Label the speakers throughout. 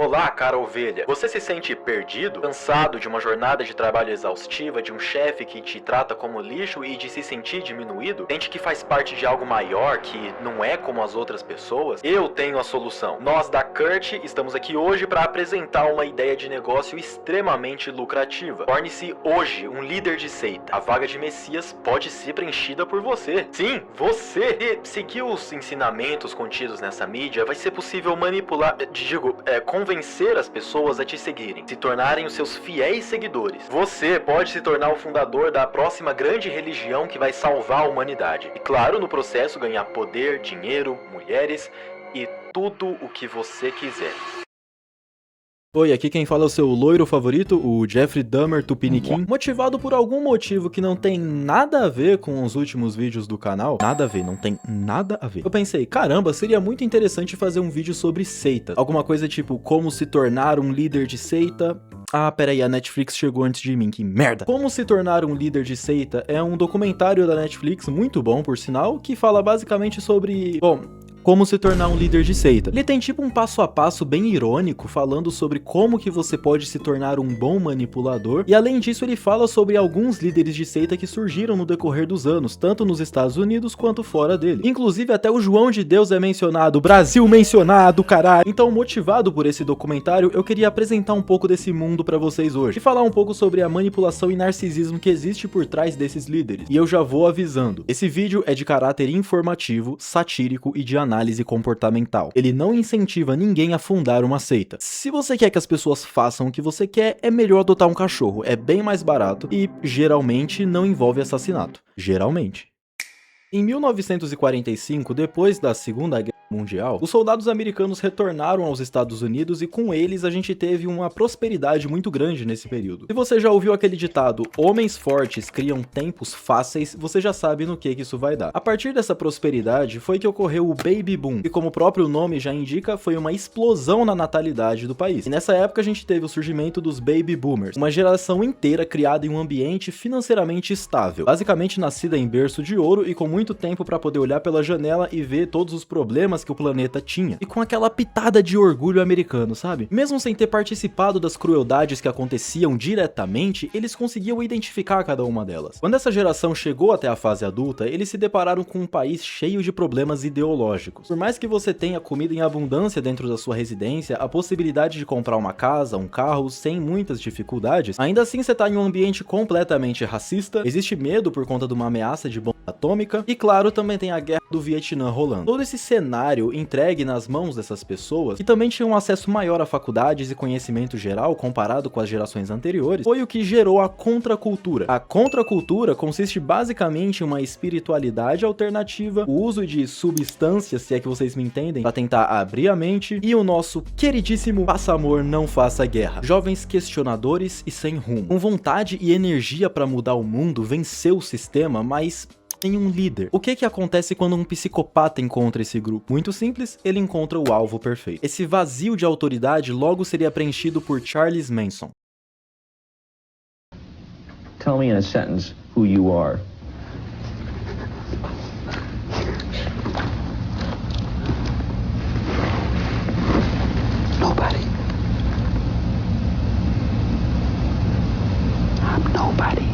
Speaker 1: Olá, cara ovelha. Você se sente perdido? Cansado de uma jornada de trabalho exaustiva, de um chefe que te trata como lixo e de se sentir diminuído? Sente que faz parte de algo maior, que não é como as outras pessoas? Eu tenho a solução. Nós da Kurt estamos aqui hoje para apresentar uma ideia de negócio extremamente lucrativa. Torne-se hoje um líder de seita. A vaga de Messias pode ser preenchida por você. Sim, você! E seguir os ensinamentos contidos nessa mídia, vai ser possível manipular, convencer as pessoas a te seguirem, se tornarem os seus fiéis seguidores. Você pode se tornar o fundador da próxima grande religião que vai salvar a humanidade. E claro, no processo ganhar poder, dinheiro, mulheres e tudo o que você quiser.
Speaker 2: Oi, aqui quem fala é o seu loiro favorito, o Jeffrey Dahmer Tupiniquim. Motivado por algum motivo que não tem nada a ver com os últimos vídeos do canal, nada a ver, não tem nada a ver. Eu pensei, caramba, seria muito interessante fazer um vídeo sobre seita. Alguma coisa tipo, como se tornar um líder de seita. Ah, peraí, a Netflix chegou antes de mim, que merda. Como se tornar um líder de seita é um documentário da Netflix, muito bom por sinal, que fala basicamente sobre... como se tornar um líder de seita. Ele tem tipo um passo a passo bem irônico, falando sobre como que você pode se tornar um bom manipulador, e além disso ele fala sobre alguns líderes de seita que surgiram no decorrer dos anos, tanto nos Estados Unidos quanto fora dele. Inclusive até o João de Deus é mencionado, Brasil mencionado, caralho! Então, motivado por esse documentário, eu queria apresentar um pouco desse mundo pra vocês hoje, e falar um pouco sobre a manipulação e narcisismo que existe por trás desses líderes. E eu já vou avisando, esse vídeo é de caráter informativo, satírico e de análise comportamental. Ele não incentiva ninguém a fundar uma seita. Se você quer que as pessoas façam o que você quer, é melhor adotar um cachorro. É bem mais barato e, geralmente, não envolve assassinato. Geralmente. Em 1945, depois da Segunda Guerra Mundial, os soldados americanos retornaram aos Estados Unidos e com eles a gente teve uma prosperidade muito grande nesse período. Se você já ouviu aquele ditado, homens fortes criam tempos fáceis, você já sabe no que isso vai dar. A partir dessa prosperidade foi que ocorreu o Baby Boom, que como o próprio nome já indica, foi uma explosão na natalidade do país. E nessa época a gente teve o surgimento dos Baby Boomers, uma geração inteira criada em um ambiente financeiramente estável, basicamente nascida em berço de ouro e com muito tempo para poder olhar pela janela e ver todos os problemas que o planeta tinha, e com aquela pitada de orgulho americano, sabe? Mesmo sem ter participado das crueldades que aconteciam diretamente, eles conseguiam identificar cada uma delas. Quando essa geração chegou até a fase adulta, eles se depararam com um país cheio de problemas ideológicos. Por mais que você tenha comida em abundância dentro da sua residência, a possibilidade de comprar uma casa, um carro, sem muitas dificuldades, ainda assim você tá em um ambiente completamente racista, existe medo por conta de uma ameaça de bomba atômica, e claro, também tem a guerra do Vietnã rolando. Todo esse cenário entregue nas mãos dessas pessoas, que também tinham acesso maior a faculdades e conhecimento geral comparado com as gerações anteriores, foi o que gerou a contracultura. A contracultura consiste basicamente em uma espiritualidade alternativa, o uso de substâncias, se é que vocês me entendem, para tentar abrir a mente, e o nosso queridíssimo faça amor, não faça guerra. Jovens questionadores e sem rumo, com vontade e energia para mudar o mundo, vencer o sistema, mas em um líder. O que acontece quando um psicopata encontra esse grupo? Muito simples, ele encontra o alvo perfeito. Esse vazio de autoridade logo seria preenchido por Charles Manson.
Speaker 3: Tell me in a sentence who you are.
Speaker 4: Nobody. I'm nobody.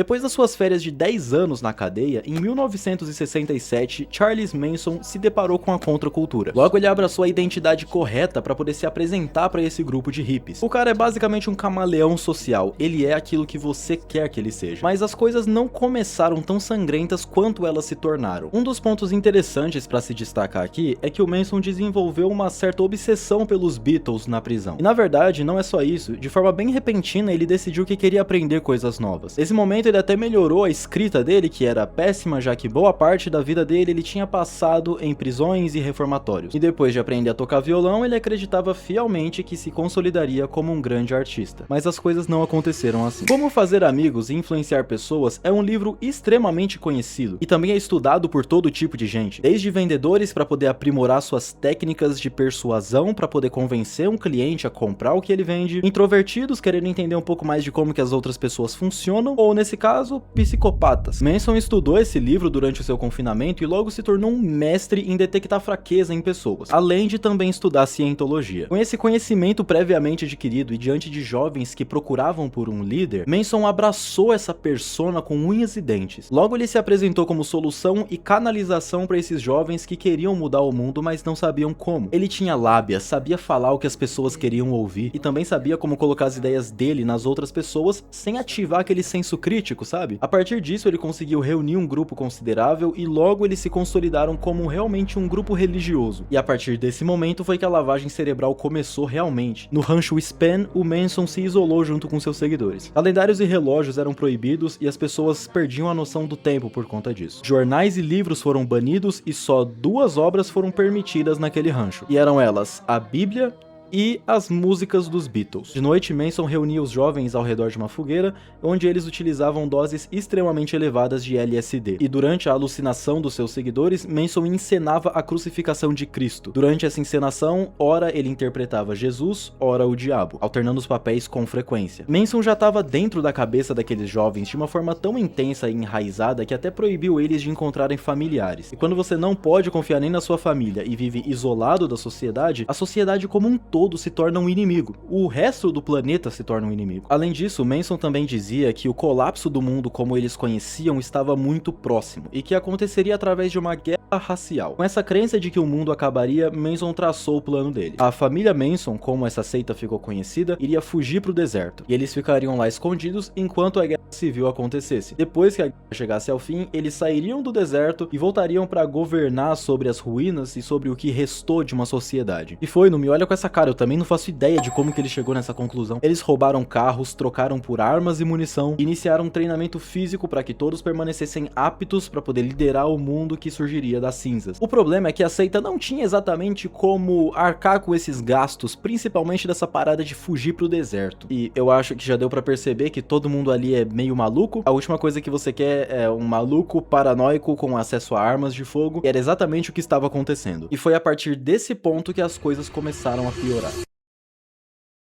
Speaker 2: Depois das suas férias de 10 anos na cadeia, em 1967, Charles Manson se deparou com a contracultura. Logo ele abraçou a identidade correta para poder se apresentar para esse grupo de hippies. O cara é basicamente um camaleão social, ele é aquilo que você quer que ele seja. Mas as coisas não começaram tão sangrentas quanto elas se tornaram. Um dos pontos interessantes para se destacar aqui é que o Manson desenvolveu uma certa obsessão pelos Beatles na prisão. E na verdade, não é só isso, de forma bem repentina ele decidiu que queria aprender coisas novas. Nesse momento ele até melhorou a escrita dele, que era péssima, já que boa parte da vida dele ele tinha passado em prisões e reformatórios. E depois de aprender a tocar violão, ele acreditava fielmente que se consolidaria como um grande artista. Mas as coisas não aconteceram assim. Como Fazer Amigos e Influenciar Pessoas é um livro extremamente conhecido e também é estudado por todo tipo de gente, desde vendedores para poder aprimorar suas técnicas de persuasão para poder convencer um cliente a comprar o que ele vende, introvertidos querendo entender um pouco mais de como que as outras pessoas funcionam, ou nesse caso, psicopatas. Manson estudou esse livro durante o seu confinamento e logo se tornou um mestre em detectar fraqueza em pessoas, além de também estudar cientologia. Com esse conhecimento previamente adquirido e diante de jovens que procuravam por um líder, Manson abraçou essa persona com unhas e dentes. Logo ele se apresentou como solução e canalização para esses jovens que queriam mudar o mundo, mas não sabiam como. Ele tinha lábia, sabia falar o que as pessoas queriam ouvir e também sabia como colocar as ideias dele nas outras pessoas sem ativar aquele senso crítico, sabe? A partir disso ele conseguiu reunir um grupo considerável e logo eles se consolidaram como realmente um grupo religioso. E a partir desse momento foi que a lavagem cerebral começou realmente. No rancho Span, o Manson se isolou junto com seus seguidores. Calendários e relógios eram proibidos e as pessoas perdiam a noção do tempo por conta disso. Jornais e livros foram banidos e só 2 obras foram permitidas naquele rancho. E eram elas a Bíblia e as músicas dos Beatles. De noite, Manson reunia os jovens ao redor de uma fogueira, onde eles utilizavam doses extremamente elevadas de LSD. E durante a alucinação dos seus seguidores, Manson encenava a crucificação de Cristo. Durante essa encenação, ora ele interpretava Jesus, ora o diabo, alternando os papéis com frequência. Manson já estava dentro da cabeça daqueles jovens de uma forma tão intensa e enraizada que até proibiu eles de encontrarem familiares. E quando você não pode confiar nem na sua família e vive isolado da sociedade, a sociedade como um todo se torna um inimigo. O resto do planeta se torna um inimigo. Além disso, Manson também dizia que o colapso do mundo como eles conheciam estava muito próximo e que aconteceria através de uma guerra racial. Com essa crença de que o mundo acabaria, Manson traçou o plano dele. A família Manson, como essa seita ficou conhecida, iria fugir para o deserto e eles ficariam lá escondidos enquanto a guerra civil acontecesse. Depois que a guerra chegasse ao fim, eles sairiam do deserto e voltariam para governar sobre as ruínas e sobre o que restou de uma sociedade. E foi, não me olha com essa cara, eu também não faço ideia de como que ele chegou nessa conclusão. Eles roubaram carros, trocaram por armas e munição, iniciaram um treinamento físico para que todos permanecessem aptos para poder liderar o mundo que surgiria das cinzas. O problema é que a seita não tinha exatamente como arcar com esses gastos, principalmente dessa parada de fugir pro deserto. E eu acho que já deu para perceber que todo mundo ali é meio maluco. A última coisa que você quer é um maluco paranoico com acesso a armas de fogo. E era exatamente o que estava acontecendo. E foi a partir desse ponto que as coisas começaram a piorar.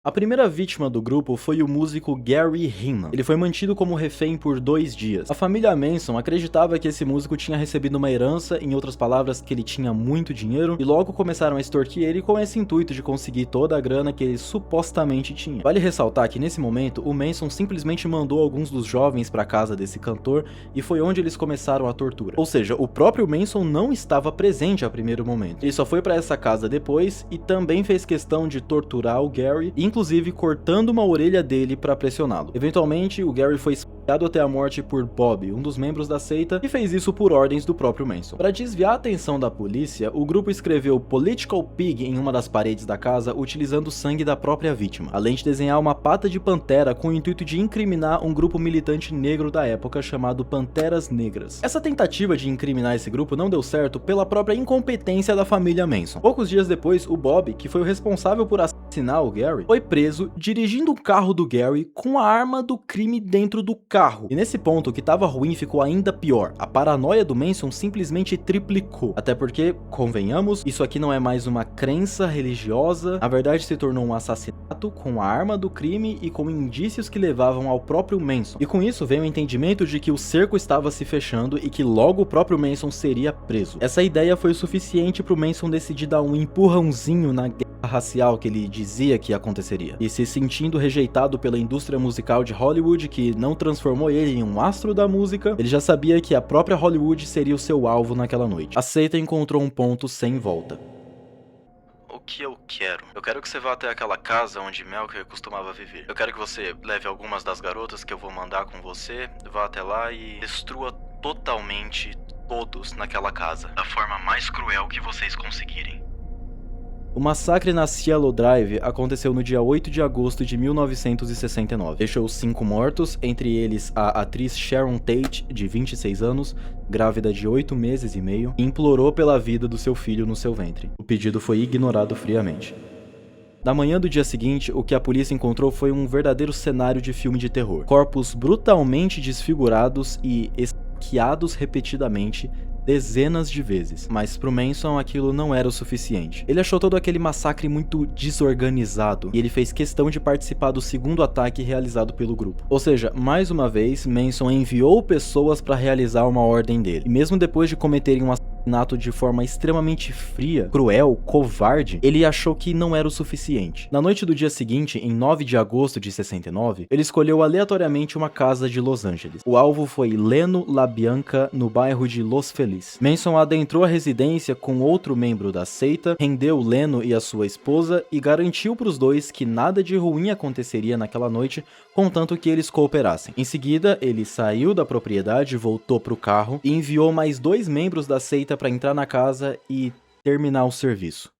Speaker 2: A primeira vítima do grupo foi o músico Gary Hinman. Ele foi mantido como refém por 2 dias. A família Manson acreditava que esse músico tinha recebido uma herança, em outras palavras, que ele tinha muito dinheiro, e logo começaram a extorquir ele com esse intuito de conseguir toda a grana que ele supostamente tinha. Vale ressaltar que nesse momento, o Manson simplesmente mandou alguns dos jovens para casa desse cantor, e foi onde eles começaram a tortura. Ou seja, o próprio Manson não estava presente a primeiro momento. Ele só foi para essa casa depois, e também fez questão de torturar o Gary, inclusive cortando uma orelha dele para pressioná-lo. Eventualmente, o Gary foi esfaqueado até a morte por Bob, um dos membros da seita, e fez isso por ordens do próprio Manson. Para desviar a atenção da polícia, o grupo escreveu Political Pig em uma das paredes da casa, utilizando o sangue da própria vítima, além de desenhar uma pata de pantera com o intuito de incriminar um grupo militante negro da época chamado Panteras Negras. Essa tentativa de incriminar esse grupo não deu certo pela própria incompetência da família Manson. Poucos dias depois, o Bob, que foi o responsável por assassinar o Gary, foi preso dirigindo o carro do Gary com a arma do crime dentro do carro. E nesse ponto, o que tava ruim ficou ainda pior. A paranoia do Manson simplesmente triplicou. Até porque, convenhamos, isso aqui não é mais uma crença religiosa, na verdade se tornou um assassinato com a arma do crime e com indícios que levavam ao próprio Manson. E com isso veio o entendimento de que o cerco estava se fechando e que logo o próprio Manson seria preso. Essa ideia foi o suficiente pro Manson decidir dar um empurrãozinho na guerra racial que ele dizia que aconteceria. E se sentindo rejeitado pela indústria musical de Hollywood, que não transformou ele em um astro da música, ele já sabia que a própria Hollywood seria o seu alvo naquela noite. A seita encontrou um ponto sem volta.
Speaker 1: O que eu quero? Eu quero que você vá até aquela casa onde Melker costumava viver. Eu quero que você leve algumas das garotas que eu vou mandar com você, vá até lá e destrua totalmente todos naquela casa, da forma mais cruel que vocês conseguirem.
Speaker 2: O massacre na Cielo Drive aconteceu no dia 8 de agosto de 1969. Deixou 5 mortos, entre eles a atriz Sharon Tate, de 26 anos, grávida de 8 meses e meio, e implorou pela vida do seu filho no seu ventre. O pedido foi ignorado friamente. Na manhã do dia seguinte, o que a polícia encontrou foi um verdadeiro cenário de filme de terror. Corpos brutalmente desfigurados e esfaqueados repetidamente dezenas de vezes, mas pro Manson aquilo não era o suficiente. Ele achou todo aquele massacre muito desorganizado e ele fez questão de participar do segundo ataque realizado pelo grupo. Ou seja, mais uma vez, Manson enviou pessoas para realizar uma ordem dele. E mesmo depois de cometerem um assassinato de forma extremamente fria, cruel, covarde, ele achou que não era o suficiente. Na noite do dia seguinte, em 9 de agosto de 69, ele escolheu aleatoriamente uma casa de Los Angeles. O alvo foi Leno LaBianca, no bairro de Los Feliz. Manson adentrou a residência com outro membro da seita, rendeu Leno e a sua esposa e garantiu para os dois que nada de ruim aconteceria naquela noite, contanto que eles cooperassem. Em seguida, ele saiu da propriedade, voltou para o carro e enviou mais 2 membros da seita para entrar na casa e terminar o serviço.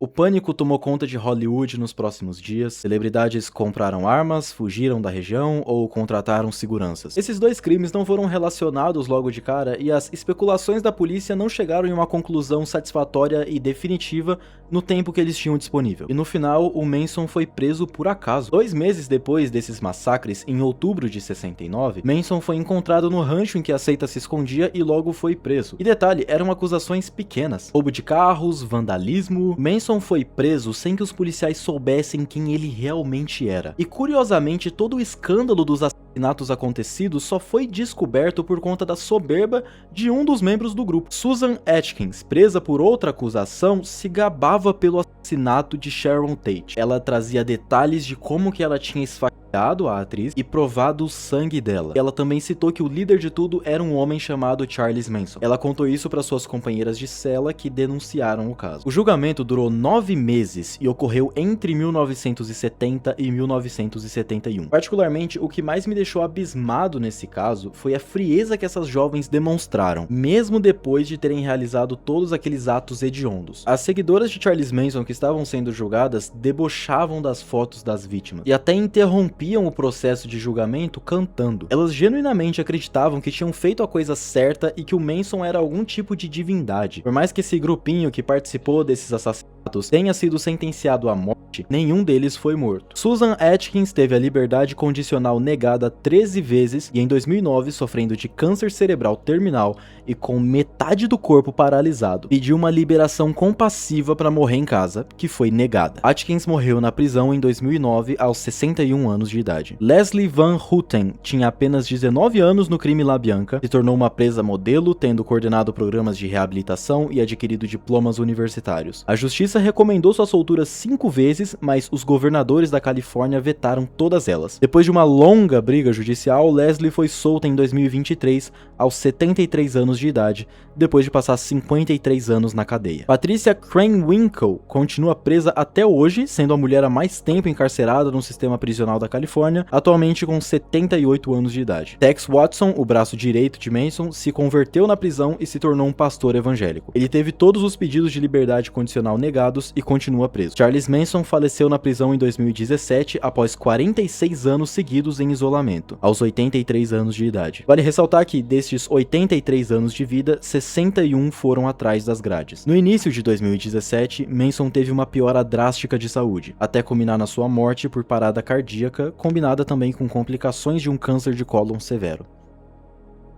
Speaker 2: O pânico tomou conta de Hollywood nos próximos dias. Celebridades compraram armas, fugiram da região ou contrataram seguranças. Esses 2 crimes não foram relacionados logo de cara e as especulações da polícia não chegaram em uma conclusão satisfatória e definitiva no tempo que eles tinham disponível. E no final, o Manson foi preso por acaso. 2 meses depois desses massacres, em outubro de 69, Manson foi encontrado no rancho em que a seita se escondia e logo foi preso. E detalhe, eram acusações pequenas: roubo de carros, vandalismo. Manson foi preso sem que os policiais soubessem quem ele realmente era. E curiosamente, todo o escândalo dos assassinatos acontecidos só foi descoberto por conta da soberba de um dos membros do grupo. Susan Atkins, presa por outra acusação, se gabava pelo assassinato de Sharon Tate. Ela trazia detalhes de como que ela tinha esfaqueado a atriz e provado o sangue dela. Ela também citou que o líder de tudo era um homem chamado Charles Manson. Ela contou isso para suas companheiras de cela que denunciaram o caso. O julgamento durou 9 meses e ocorreu entre 1970 e 1971. Particularmente, o que mais me deixou abismado nesse caso foi a frieza que essas jovens demonstraram, mesmo depois de terem realizado todos aqueles atos hediondos. As seguidoras de Charles Manson que estavam sendo julgadas debochavam das fotos das vítimas e até interrompiam o processo de julgamento cantando. Elas genuinamente acreditavam que tinham feito a coisa certa e que o Manson era algum tipo de divindade. Por mais que esse grupinho que participou desses assassinatos tenha sido sentenciado à morte, nenhum deles foi morto. Susan Atkins teve a liberdade condicional negada 13 vezes e em 2009, sofrendo de câncer cerebral terminal e com metade do corpo paralisado, pediu uma liberação compassiva para morrer em casa, que foi negada. Atkins morreu na prisão em 2009 aos 61 anos de idade. Leslie Van Houten tinha apenas 19 anos no crime LaBianca, se tornou uma presa modelo, tendo coordenado programas de reabilitação e adquirido diplomas universitários. A justiça recomendou sua soltura 5 vezes, mas os governadores da Califórnia vetaram todas elas. Depois de uma longa briga judicial, Leslie foi solta em 2023 aos 73 anos de idade, depois de passar 53 anos na cadeia. Patricia Krenwinkel continua presa até hoje, sendo a mulher há mais tempo encarcerada no sistema prisional da Califórnia, atualmente com 78 anos de idade. Tex Watson, o braço direito de Manson, se converteu na prisão e se tornou um pastor evangélico. Ele teve todos os pedidos de liberdade condicional negados e continua preso. Charles Manson faleceu na prisão em 2017 após 46 anos seguidos em isolamento, aos 83 anos de idade. Vale ressaltar que destes 83 anos de vida, 61 foram atrás das grades. No início de 2017, Manson teve uma piora drástica de saúde, até culminar na sua morte por parada cardíaca, combinada também com complicações de um câncer de cólon severo.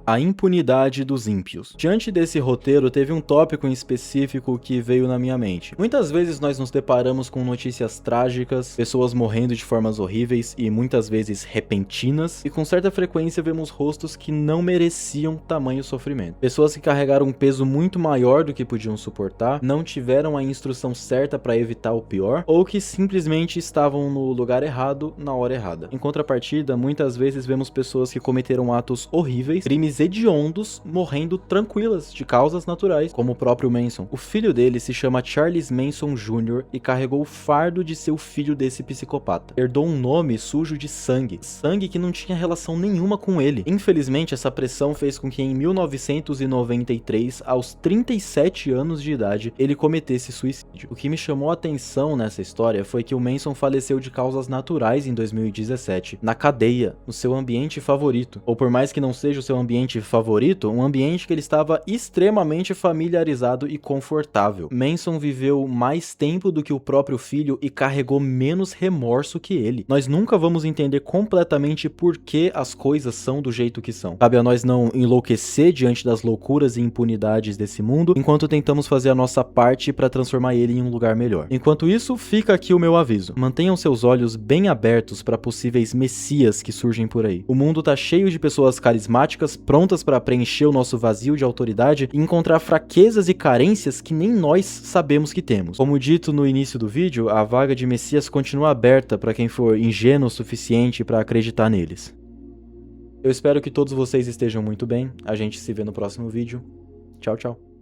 Speaker 2: A impunidade dos ímpios. Diante desse roteiro, teve um tópico em específico que veio na minha mente. Muitas vezes nós nos deparamos com notícias trágicas, pessoas morrendo de formas horríveis e muitas vezes repentinas, e com certa frequência vemos rostos que não mereciam tamanho sofrimento. Pessoas que carregaram um peso muito maior do que podiam suportar, não tiveram a instrução certa para evitar o pior, ou que simplesmente estavam no lugar errado na hora errada. Em contrapartida, muitas vezes vemos pessoas que cometeram atos horríveis, crimes hediondos, morrendo tranquilas de causas naturais, como o próprio Manson. O filho dele se chama Charles Manson Jr. e carregou o fardo de ser o filho desse psicopata. Herdou um nome sujo de sangue que não tinha relação nenhuma com ele. Infelizmente, essa pressão fez com que em 1993, aos 37 anos de idade, ele cometesse suicídio. O que me chamou a atenção nessa história foi que o Manson faleceu de causas naturais em 2017, na cadeia, no seu ambiente favorito, ou por mais que não seja o seu ambiente ambiente favorito, um ambiente que ele estava extremamente familiarizado e confortável. Manson viveu mais tempo do que o próprio filho e carregou menos remorso que ele. Nós nunca vamos entender completamente por que as coisas são do jeito que são. Cabe a nós não enlouquecer diante das loucuras e impunidades desse mundo, enquanto tentamos fazer a nossa parte para transformar ele em um lugar melhor. Enquanto isso, fica aqui o meu aviso. Mantenham seus olhos bem abertos para possíveis messias que surgem por aí. O mundo tá cheio de pessoas carismáticas, prontas para preencher o nosso vazio de autoridade e encontrar fraquezas e carências que nem nós sabemos que temos. Como dito no início do vídeo, a vaga de messias continua aberta para quem for ingênuo o suficiente para acreditar neles. Eu espero que todos vocês estejam muito bem. A gente se vê no próximo vídeo. Tchau, tchau.